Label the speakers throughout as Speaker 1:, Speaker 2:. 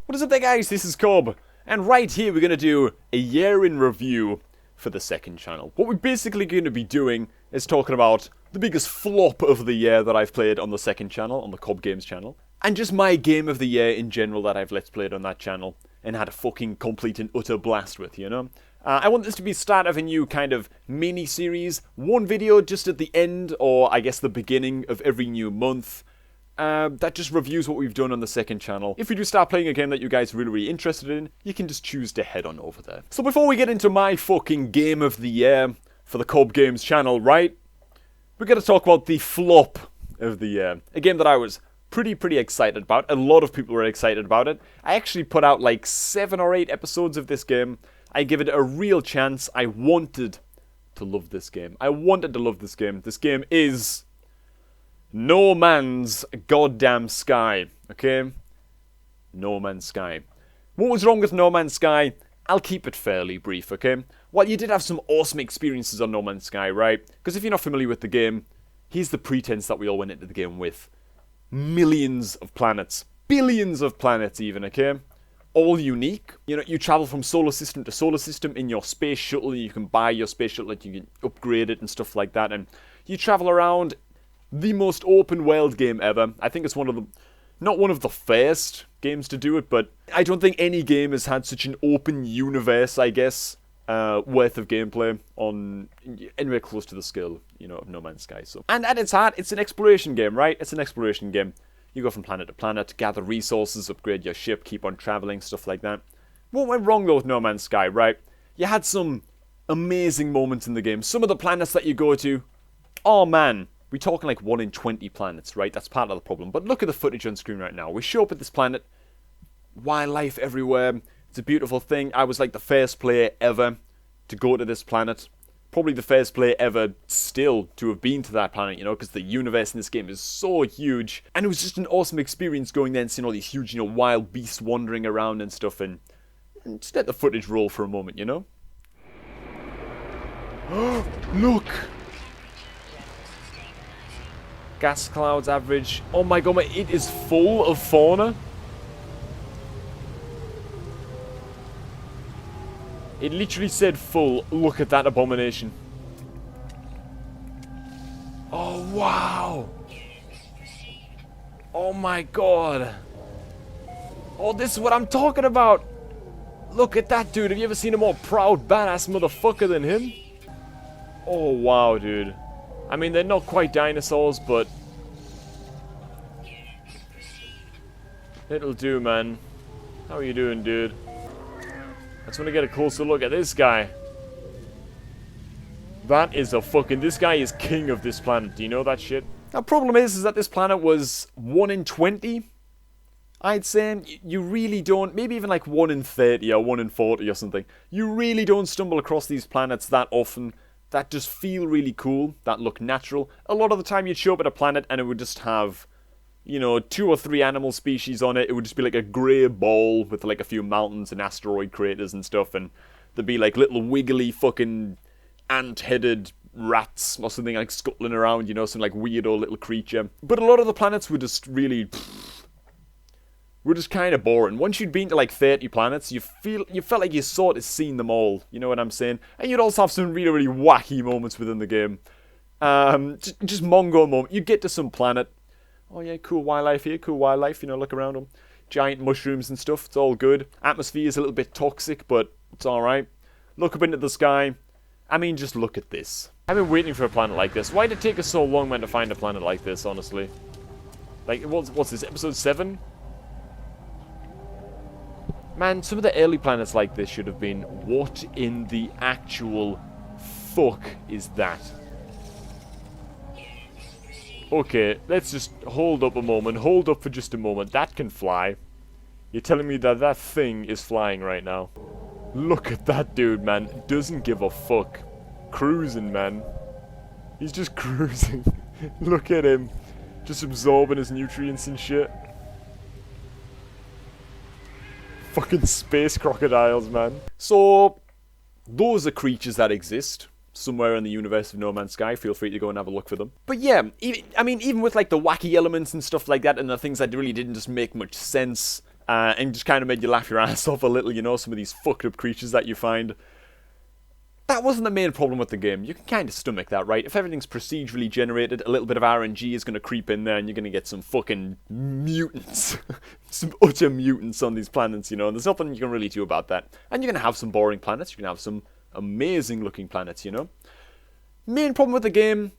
Speaker 1: What is up there, guys? This is Cob, and right here we're going to do a year in review for the second channel. What we're basically going to be doing is talking about the biggest flop of the year that I've played on the second channel, on the CobGames channel, and just my game of the year in general that I've let's played on that channel and had a fucking complete and utter blast with, you know? I want this to be the start of a new kind of mini-series, one video just at the end, or I guess the beginning of every new month, that just reviews what we've done on the second channel. If we do start playing a game that you guys are really interested in, you can just choose to head on over there. So before we get into my fucking game of the year for the CobGames channel, right, we're going to talk about the flop of the year. A game that I was pretty excited about. A lot of people were excited about it. I actually put out like 7 or 8 episodes of this game. I give it a real chance. I wanted to love this game. I wanted to love this game. This game is No Man's Goddamn Sky, okay? No Man's Sky. What was wrong with No Man's Sky? I'll keep it fairly brief, okay? While you did have some awesome experiences on No Man's Sky, right? Because if you're not familiar with the game, here's the pretense that we all went into the game with. Millions of planets. Billions of planets even, okay? All unique. You know, you travel from solar system to solar system in your space shuttle. You can buy your space shuttle, you can upgrade it and stuff like that. And you travel around. The most open world game ever. I think it's one of the, not one of the first games to do it, but I don't think any game has had such an open universe, I guess, worth of gameplay on anywhere close to the scale, you know, of No Man's Sky. So, and at its heart, it's an exploration game, right? It's an exploration game. You go from planet to planet, gather resources, upgrade your ship, keep on traveling, stuff like that. What went wrong though with No Man's Sky, right? You had some amazing moments in the game. Some of the planets that you go to, oh man. We're talking like 1 in 20 planets, right? That's part of the problem. But look at the footage on screen right now. We show up at this planet. Wildlife everywhere. It's a beautiful thing. I was like the first player ever to go to this planet. Probably the first player ever still to have been to that planet, you know, because the universe in this game is so huge. And it was just an awesome experience going there and seeing all these huge, you know, wild beasts wandering around and stuff. And just let the footage roll for a moment, you know? Look! Gas clouds average. Oh my god, it is full of fauna. It literally said full. Look at that abomination. Oh wow. Oh my god. Oh, this is what I'm talking about. Look at that dude. Have you ever seen a more proud, badass motherfucker than him? Oh wow, dude. I mean, they're not quite dinosaurs, but it'll do, man. How are you doing, dude? I just want to get a closer look at this guy. That is a fucking... This guy is king of this planet. Do you know that shit? The problem is that this planet was 1 in 20. I'd say you really don't... Maybe even like 1 in 30 or 1 in 40 or something. You really don't stumble across these planets that often that just feel really cool, that look natural. A lot of the time you'd show up at a planet and it would just have, you know, 2 or 3 animal species on it. It would just be like a grey ball with like a few mountains and asteroid craters and stuff, and there'd be like little wiggly fucking ant-headed rats or something like scuttling around, you know, some like weirdo little creature. But a lot of the planets were just really... were just kind of boring. Once you'd been to like 30 planets, you felt like you sort of seen them all, you know what I'm saying? And you'd also have some really wacky moments within the game. Just Mongo moment. You'd get to some planet. Oh yeah, cool wildlife here, cool wildlife, you know, look around them. Giant mushrooms and stuff, it's all good. Atmosphere is a little bit toxic, but it's alright. Look up into the sky. I mean, just look at this. I've been waiting for a planet like this. Why did it take us so long, man, to find a planet like this, honestly? Like, what's this, episode 7? Man, some of the early planets like this should have been, what in the actual fuck is that? Okay, let's just hold up a moment. Hold up for just a moment. That can fly. You're telling me that that thing is flying right now? Look at that dude, man. Doesn't give a fuck. Cruising, man. He's just cruising. Look at him. Just absorbing his nutrients and shit. Fucking space crocodiles, man. So, those are creatures that exist somewhere in the universe of No Man's Sky. Feel free to go and have a look for them. But yeah, I mean, even with like the wacky elements and stuff like that, and the things that really didn't just make much sense, and just kind of made you laugh your ass off a little, you know, some of these fucked up creatures that you find. That wasn't the main problem with the game. You can kind of stomach that, right? If everything's procedurally generated, a little bit of RNG is going to creep in there, and you're going to get some fucking mutants. Some utter mutants on these planets, you know, and there's nothing you can really do about that. And you're going to have some boring planets, you're going to have some amazing-looking planets, you know? Main problem with the game,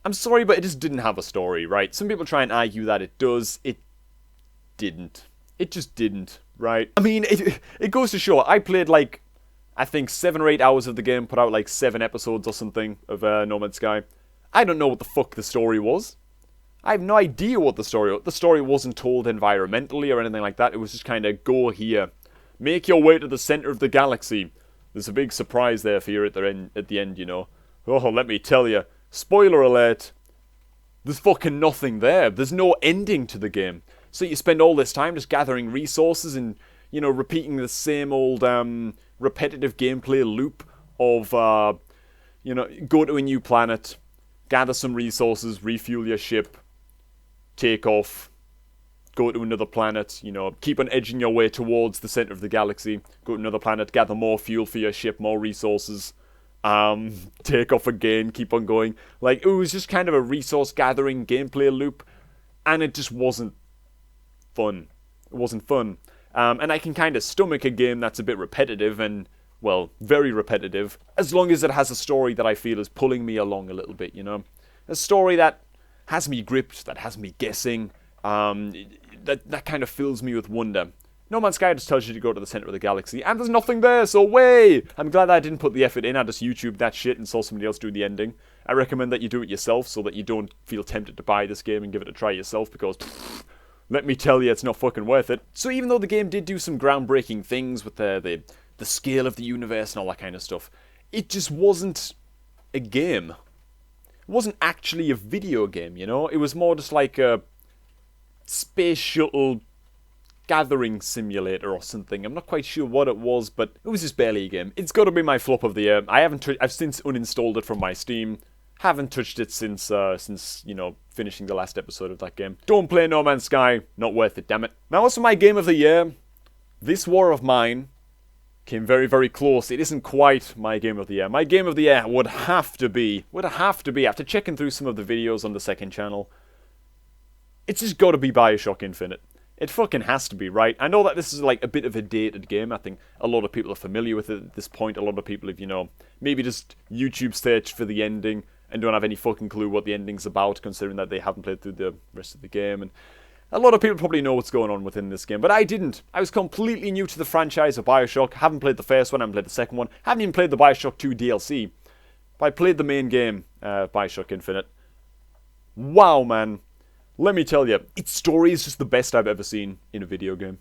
Speaker 1: I'm sorry, but it just didn't have a story, right? Some people try and argue that it does. It didn't. It just didn't, right? I mean, it goes to show, I played, like, I think 7 or 8 hours of the game, put out like 7 episodes or something of No Man's Sky. I don't know what the fuck the story was. I have no idea what the story was. The story wasn't told environmentally or anything like that. It was just kind of, go here. Make your way to the center of the galaxy. There's a big surprise there for you at the end, you know. Oh, let me tell you. Spoiler alert. There's fucking nothing there. There's no ending to the game. So you spend all this time just gathering resources and, you know, repeating the same old, repetitive gameplay loop of, you know, go to a new planet, gather some resources, refuel your ship, take off, go to another planet, you know, keep on edging your way towards the center of the galaxy, go to another planet, gather more fuel for your ship, more resources, take off again, keep on going. Like, it was just kind of a resource gathering gameplay loop, and it just wasn't fun. It wasn't fun. And I can kind of stomach a game that's a bit repetitive and, well, very repetitive, as long as it has a story that I feel is pulling me along a little bit, you know? A story that has me gripped, that has me guessing, that kind of fills me with wonder. No Man's Sky just tells you to go to the center of the galaxy, and there's nothing there, so way! I'm glad I didn't put the effort in, I just YouTubed that shit and saw somebody else do the ending. I recommend that you do it yourself, so that you don't feel tempted to buy this game and give it a try yourself, because... let me tell you, it's not fucking worth it. So even though the game did do some groundbreaking things with the scale of the universe and all that kind of stuff, it just wasn't a game. It wasn't actually a video game, you know? It was more just like a space shuttle gathering simulator or something. I'm not quite sure what it was, but it was just barely a game. It's got to be my flop of the year. I've since uninstalled it from my Steam. Haven't touched it since, you know, finishing the last episode of that game. Don't play No Man's Sky. Not worth it, damn it. Now, as for my game of the year, Thgis War of Mine came very, very close. It isn't quite my game of the year. My game of the year would have to be, after checking through some of the videos on the second channel, it's just got to be Bioshock Infinite. It fucking has to be, right? I know that this is like a bit of a dated game. I think a lot of people are familiar with it at this point. A lot of people have, you know, maybe just YouTube searched for the ending and don't have any fucking clue what the ending's about, considering that they haven't played through the rest of the game. And a lot of people probably know what's going on within this game, but I didn't. I was completely new to the franchise of Bioshock. Haven't played the first one, haven't played the second one, haven't even played the Bioshock 2 DLC. But I played the main game, Bioshock Infinite. Wow, man. Let me tell you, its story is just the best I've ever seen in a video game.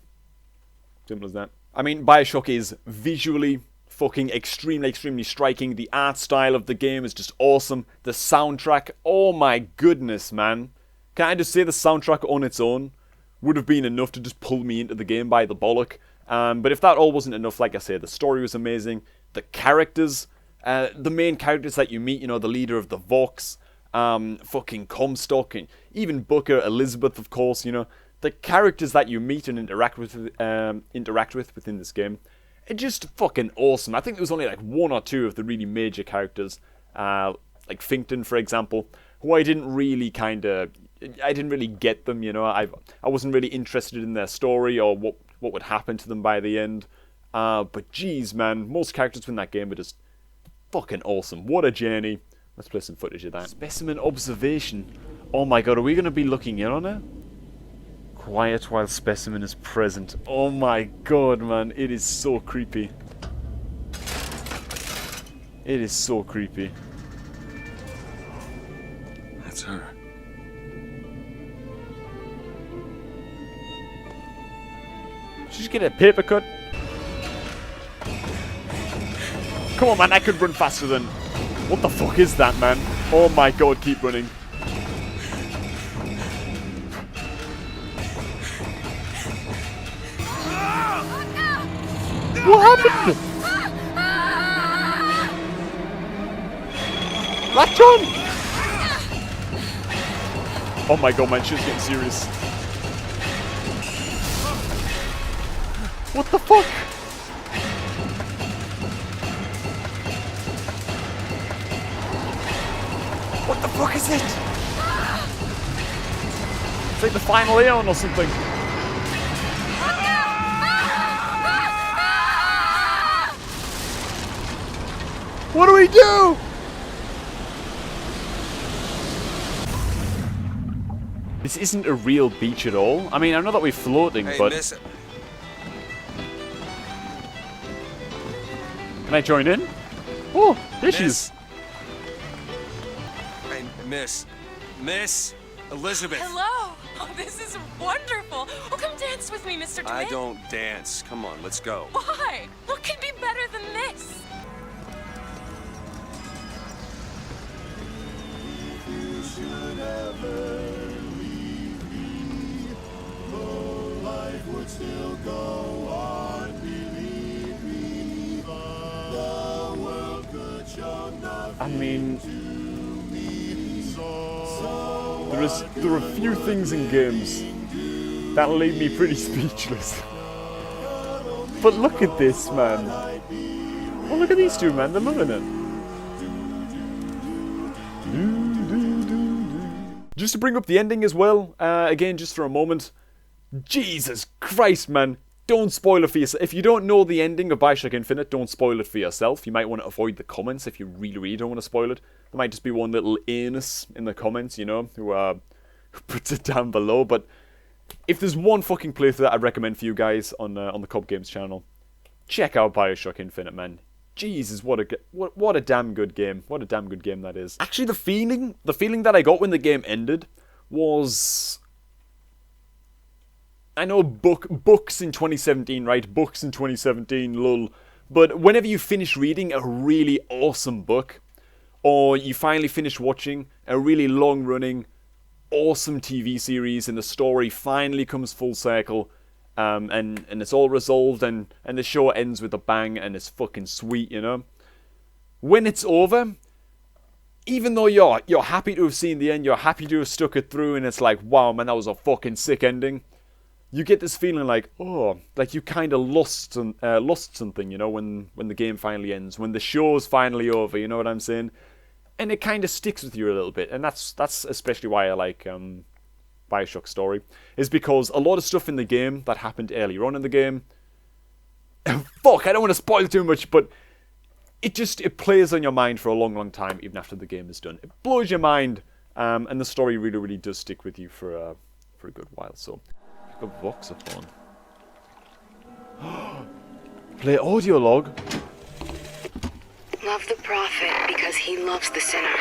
Speaker 1: Simple as that. I mean, Bioshock is visually fucking extremely striking. The art style of the game is just awesome. The soundtrack, oh my goodness, man. Can I just say the soundtrack on its own would have been enough to just pull me into the game by the bollock. But if that all wasn't enough, like I said, the story was amazing. The characters, the main characters that you meet, you know, the leader of the Vox, fucking Comstock, and even Booker, Elizabeth, of course, you know. The characters that you meet and interact with within this game, it's just fucking awesome. I think there was only like 1 or 2 of the really major characters, like Finkton, for example, who I didn't really get them, you know. I wasn't really interested in their story or what would happen to them by the end. But geez, man, most characters in that game are just fucking awesome. What a journey. Let's play some footage of that. Specimen observation. Oh my god, are we going to be looking in on it? Quiet while specimen is present. Oh my god, man. It is so creepy. It is so creepy.
Speaker 2: That's her.
Speaker 1: Did you just get a paper cut? Come on, man. I could run faster than... What the fuck is that, man? Oh my god, keep running. What happened? Latch on! Oh my god, man, she's getting serious. What the fuck? What the fuck is it? It's like the final Aeon or something. What do we do? This isn't a real beach at all. I mean, I know that we're floating, but... Can I join in? Oh, here she is.
Speaker 2: Hey, Miss Elizabeth.
Speaker 3: Hello. Oh, this is wonderful. Oh, come dance with me, Mr. Twin.
Speaker 2: I don't dance. Come on, let's go.
Speaker 3: Why? What could be better than this?
Speaker 4: Still go on, believe me, the world could show nothing.
Speaker 1: I mean, there are a few things in games that leave me pretty speechless. But look at this, man. Oh, look at these two, man. They're loving it. Just to bring up the ending as well, again, just for a moment. Jesus Christ, man. Don't spoil it for yourself. If you don't know the ending of Bioshock Infinite, don't spoil it for yourself. You might want to avoid the comments if you really, really don't want to spoil it. There might just be one little anus in the comments, you know, who puts it down below. But if there's one fucking playthrough that I'd recommend for you guys on the CobGames channel, check out Bioshock Infinite, man. Jesus, what a damn good game. What a damn good game that is. Actually, the feeling that I got when the game ended was... I know books in 2017, right? Books in 2017, lol. But whenever you finish reading a really awesome book, or you finally finish watching a really long-running, awesome TV series, and the story finally comes full circle, and it's all resolved, and the show ends with a bang, and it's fucking sweet, you know? When it's over, even though you're happy to have seen the end, you're happy to have stuck it through, and it's like, wow, man, that was a fucking sick ending. You get this feeling like, oh, like you kind of lost something, you know, when the game finally ends, when the show's finally over, you know what I'm saying? And it kind of sticks with you a little bit, and that's especially why I like Bioshock's story, is because a lot of stuff in the game that happened earlier on in the game, fuck, I don't want to spoil too much, but it plays on your mind for a long, long time, even after the game is done. It blows your mind, and the story really, really does stick with you for a good while, so... A voxophone. Play audio log.
Speaker 5: Love the prophet because he loves the sinner.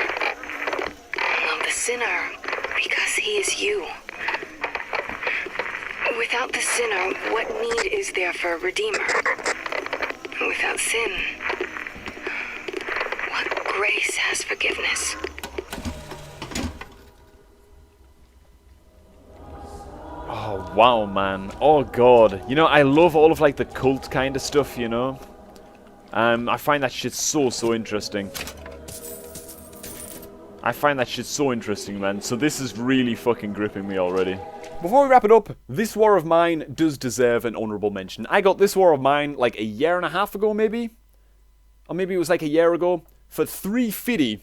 Speaker 5: Love the sinner because he is you. Without the sinner, what need is there for a redeemer? Without sin, what grace has forgiveness?
Speaker 1: Oh, wow, man. Oh, God. You know, I love all of, like, the cult kind of stuff, you know? I find that shit so interesting. I find that shit so interesting, man. So this is really fucking gripping me already. Before we wrap it up, this War of Mine does deserve an honourable mention. I got this War of Mine, like, a year and a half ago, maybe? Or maybe it was, like, a year ago. For $3.50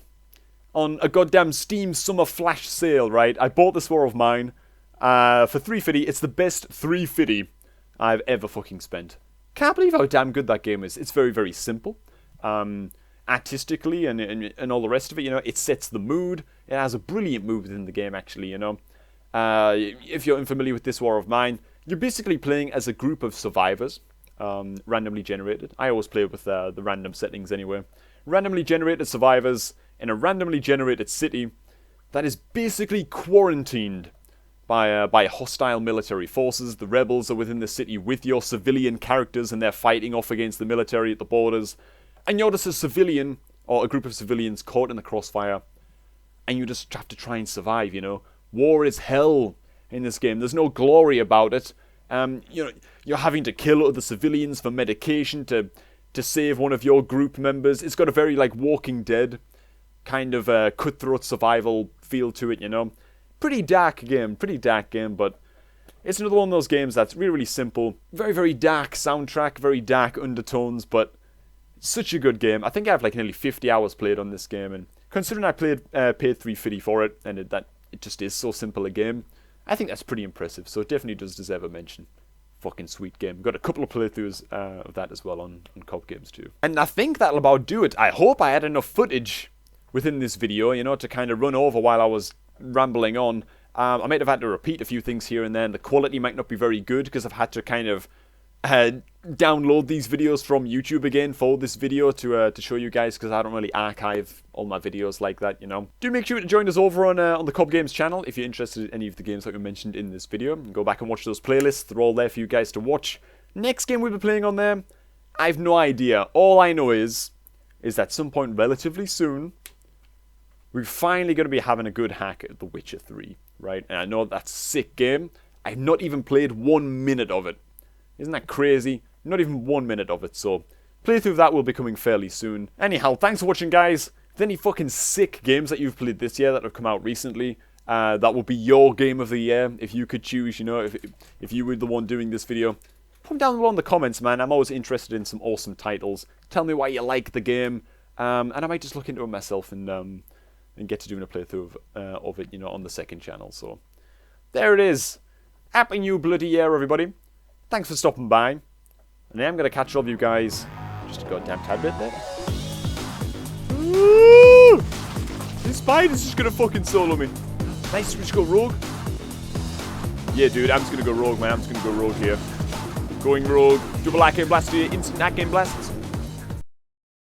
Speaker 1: on a goddamn Steam summer flash sale, right? I bought this War of Mine. For $3.50, it's the best $3.50 I've ever fucking spent. Can't believe how damn good that game is. It's very, very simple. Artistically and all the rest of it, you know, it sets the mood. It has a brilliant mood within the game, actually, you know. If you're unfamiliar with this War of Mine, you're basically playing as a group of survivors, randomly generated. I always play with the random settings anyway. Randomly generated survivors in a randomly generated city that is basically quarantined by hostile military forces. The rebels are within the city with your civilian characters, and they're fighting off against the military at the borders. And you're just a civilian, or a group of civilians caught in the crossfire, and you just have to try and survive, you know. War is hell in this game. There's no glory about it. You know, you're having to kill other civilians for medication to save one of your group members. It's got a very, like, Walking Dead kind of cutthroat survival feel to it, you know. Pretty dark game, but It's another one of those games that's really, really simple. Very, very dark soundtrack, very dark undertones, but such a good game. I think I have like nearly 50 hours played on this game, and considering I paid $3.50 for it, and it just is so simple a game, I think that's pretty impressive. So it definitely does deserve a mention. Fucking sweet game. Got a couple of playthroughs of that as well on CobGames too. And I think that'll about do it. I hope I had enough footage within this video, you know, to kind of run over while I was rambling on. I might have had to repeat a few things here and there, and the quality might not be very good because I've had to kind of download these videos from YouTube again for this video to show you guys, because I don't really archive all my videos like that, you know. Do make sure to join us over on the CobGames channel if you're interested in any of the games that we mentioned in this video. And go back and watch those playlists. They're all there for you guys to watch. Next game we'll be playing on there, I have no idea. All I know is that some point relatively soon, we're finally going to be having a good hack at The Witcher 3, right? And I know that's a sick game. I've not even played 1 minute of it. Isn't that crazy? Not even 1 minute of it, so playthrough of that will be coming fairly soon. Anyhow, thanks for watching, guys. If any fucking sick games that you've played this year that have come out recently, that will be your game of the year, if you could choose, you know, if you were the one doing this video. Put them down below in the comments, man. I'm always interested in some awesome titles. Tell me why you like the game, and I might just look into it myself and get to doing a playthrough of it, you know, on the second channel. So there it is. Happy New Bloody Year, everybody. Thanks for stopping by. And I am going to catch all of you guys just a goddamn tad bit later. Ooh! This spider's just going to fucking solo me. Nice, just go rogue. Yeah, dude, I'm just going to go rogue, man. I'm just going to go rogue here. Going rogue. Double arcane blast here. Instant arcane blasts.